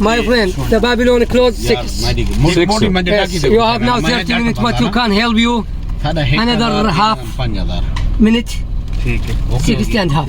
My friend, the Babylon closed 6. Yes. You have now 30 minutes, but you can help you another half minute. 60 and half.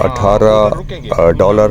$18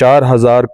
4000